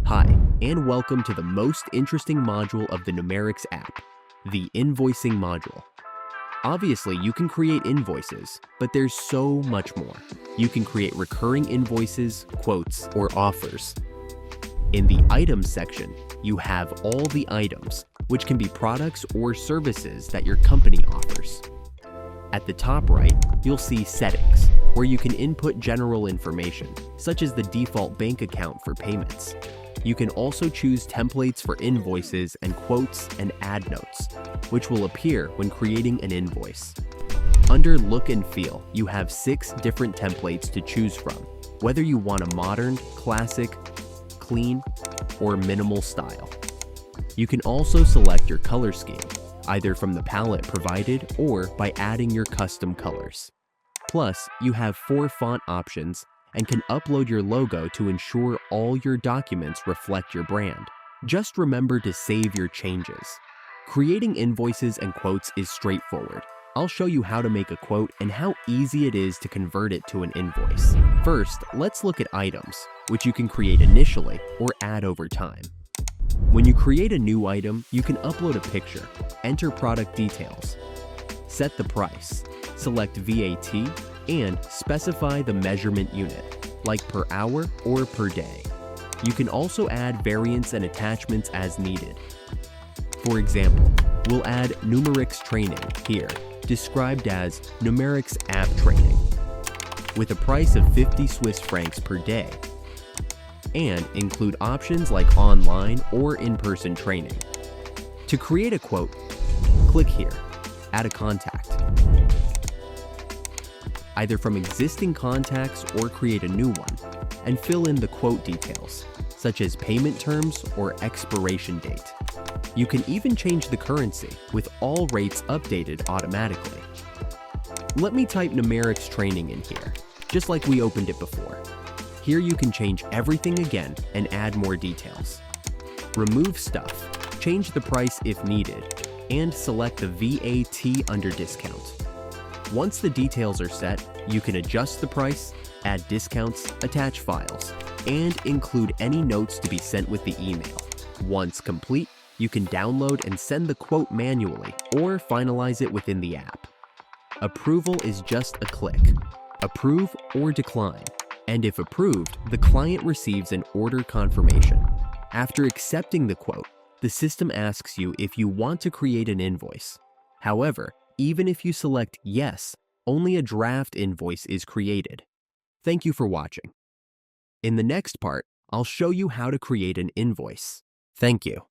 Hi, and welcome to the most interesting module of the Numarics app, the invoicing module. Obviously, you can create invoices, but there's so much more. You can create recurring invoices, quotes, or offers. In the items section, you have all the items, which can be products or services that your company offers. At the top right, you'll see settings, where you can input general information, such as the default bank account for payments. You can also choose templates for invoices and quotes and add notes, which will appear when creating an invoice. Under Look and Feel, you have 6 different templates to choose from, whether you want a modern, classic, clean, or minimal style. You can also select your color scheme, either from the palette provided or by adding your custom colors. Plus, you have 4 font options and can upload your logo to ensure all your documents reflect your brand. Just remember to save your changes. Creating invoices and quotes is straightforward. I'll show you how to make a quote and how easy it is to convert it to an invoice. First, let's look at items, which you can create initially or add over time. When you create a new item, you can upload a picture, enter product details, set the price, select VAT, and specify the measurement unit, like per hour or per day. You can also add variants and attachments as needed. For example, we'll add Numarics training here, described as Numarics app training, with a price of 50 Swiss francs per day, and include options like online or in-person training. To create a quote, click here, Add a contact, either from existing contacts or create a new one, and fill in the quote details, such as payment terms or expiration date. You can even change the currency, with all rates updated automatically. Let me type Numarics training in here, just like we opened it before. Here you can change everything again and add more details. Remove stuff, change the price if needed, and select the VAT under discount. Once the details are set, you can adjust the price, add discounts, attach files, and include any notes to be sent with the email. Once complete, you can download and send the quote manually or finalize it within the app. Approval is just a click. Approve or decline. And if approved, the client receives an order confirmation. After accepting the quote, the system asks you if you want to create an invoice. However, even if you select yes, only a draft invoice is created. Thank you for watching. In the next part, I'll show you how to create an invoice. Thank you.